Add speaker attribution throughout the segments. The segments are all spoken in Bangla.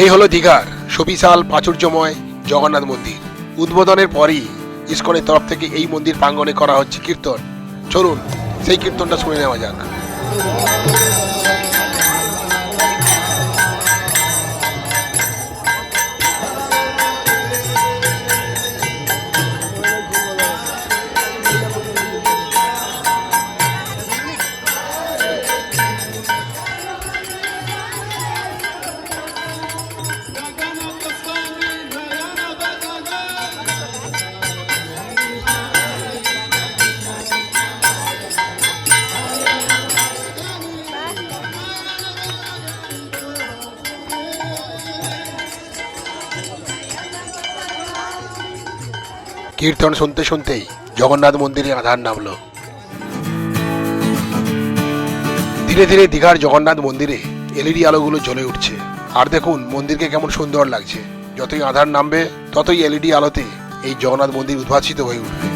Speaker 1: এই হলো দীঘার সুবিশাল প্রাচুর্যময় জগন্নাথ মন্দির। উদ্বোধনের পরই ইসকনের তরফ থেকে এই মন্দির প্রাঙ্গণে করা হচ্ছে কীর্তন। চলুন সেই কীর্তনটা শুনে নেওয়া যাক। কীর্তন শুনতে শুনতেই জগন্নাথ মন্দিরে আধার নামলো। ধীরে ধীরে দীঘার জগন্নাথ মন্দিরে এলইডি আলোগুলো জ্বলে উঠছে। আর দেখুন মন্দিরকে কেমন সুন্দর লাগছে। যতই আধার নামবে ততই এলইডি আলোতে এই জগন্নাথ মন্দির উদ্ভাসিত হয়ে উঠবে।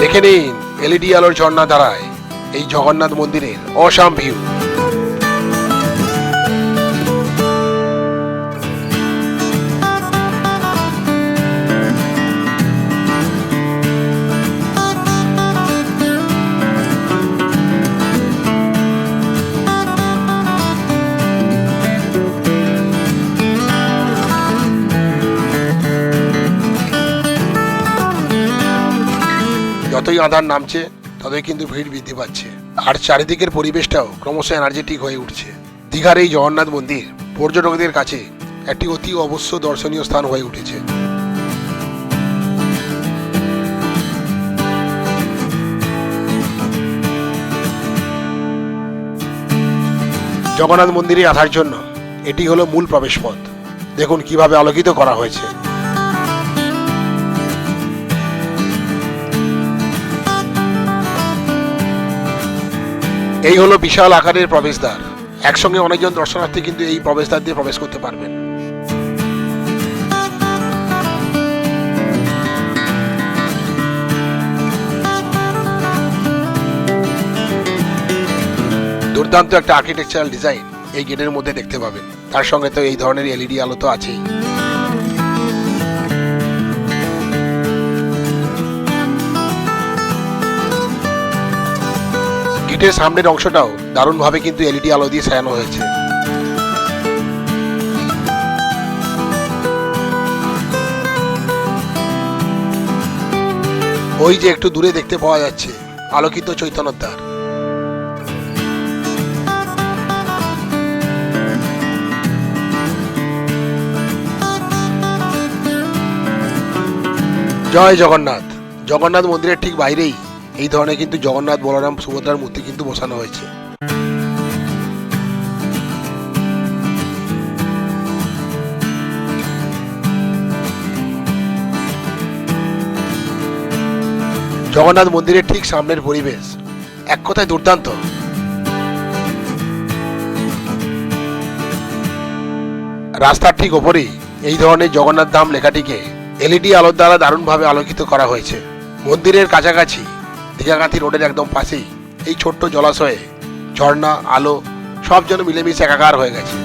Speaker 1: দেখে নিন এলইডি আলোর ঝর্ণা দ্বারায় এই জগন্নাথ মন্দিরের অসাম ভিউ। যতই আধার নামছে ততই কিন্তু ভিড় বৃদ্ধি পাচ্ছে, আর চারিদিকের পরিবেশটাও ক্রমশ এনার্জেটিক হয়ে উঠছে। দীঘার এই জগন্নাথ মন্দির পর্যটকদের কাছে একটি অতি অবশ্য দর্শনীয় স্থান হয়ে উঠেছে। জগন্নাথ মন্দিরে আসার জন্য এটি হলো মূল প্রবেশ পথ। দেখুন কিভাবে আলোকিত করা হয়েছে। এই হলো বিশাল আকারের প্রবেশদ্বার। একসঙ্গে অনেকজন দর্শনার্থী কিন্তু এই প্রবেশদ্বার দিয়ে প্রবেশ করতে পারবেন। দুর্দান্ত একটা আর্কিটেকচারাল ডিজাইন এই গেটের মধ্যে দেখতে পাবেন। তার সঙ্গে তো এই ধরনের এলইডি আলো তো আছেই। গেটের সামনের অংশটাও দারুণভাবে কিন্তু এলইডি আলো দিয়ে সাজানো হয়েছে। ওই যে একটু দূরে দেখতে পাওয়া যাচ্ছে আলোকিত চৈতন্যের দ্বার। জয় জগন্নাথ। জগন্নাথ মন্দিরের ঠিক বাইরেই এই ধরনের কিন্তু জগন্নাথ, বলরাম, সুভদ্রার মূর্তি কিন্তু বসানো হয়েছে। জগন্নাথ মন্দিরের ঠিক সামনের পরিবেশ এক কথায় দুর্দান্ত। রাস্তার ঠিক ওপরেই এই ধরনের জগন্নাথ ধাম লেখাটিকে এলইডি আলোর দ্বারা দারুণভাবে আলোকিত করা হয়েছে। মন্দিরের কাছাকাছি দীঘাগাঁথি রোডের একদম পাশেই এই ছোট্ট জলাশয়ে ঝর্ণা, আলো সব যেন মিলেমিশে একাকার হয়ে গেছে।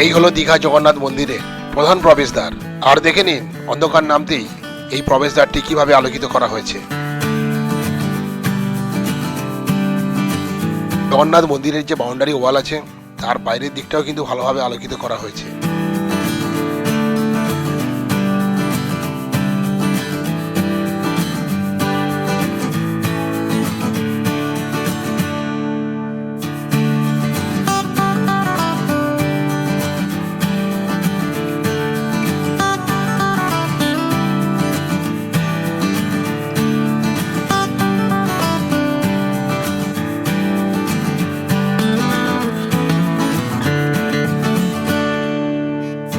Speaker 1: এই হলো দীঘা জগন্নাথ মন্দিরের প্রধান প্রবেশদ্বার। আর দেখে নিন অন্ধকার নামতেই এই প্রবেশদ্বারটি কিভাবে আলোকিত করা হয়েছে। জগন্নাথ মন্দিরের যে বাউন্ডারি ওয়াল আছে তার বাইরের দিকটাও কিন্তু ভালোভাবে আলোকিত করা হয়েছে।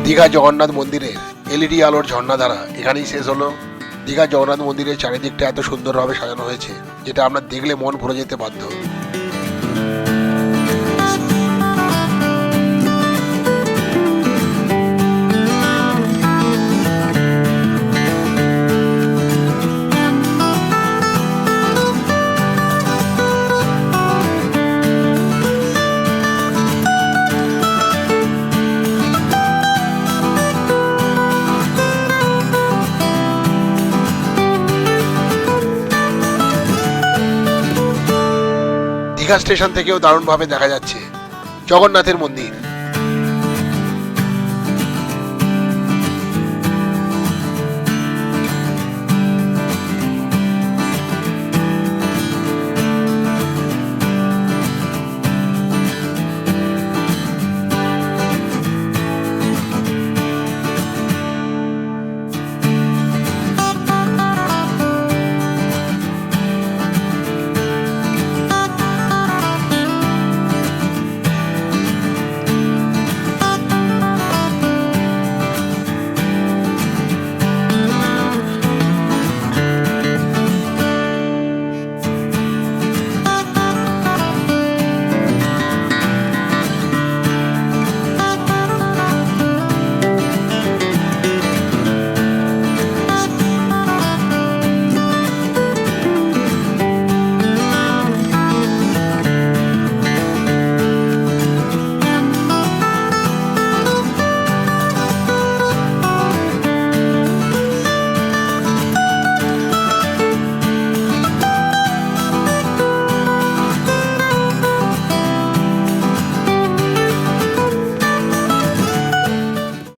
Speaker 1: দীঘা জগন্নাথ মন্দিরের এলইডি আলোর ঝর্ণাধারা এখানেই শেষ হলো। দীঘা জগন্নাথ মন্দিরের চারিদিকটা এত সুন্দরভাবে সাজানো হয়েছে যেটা আমরা দেখলে মন ভরে যেতে বাধ্য। দীঘা স্টেশন থেকেও দারুণভাবে দেখা যাচ্ছে জগন্নাথের মন্দির।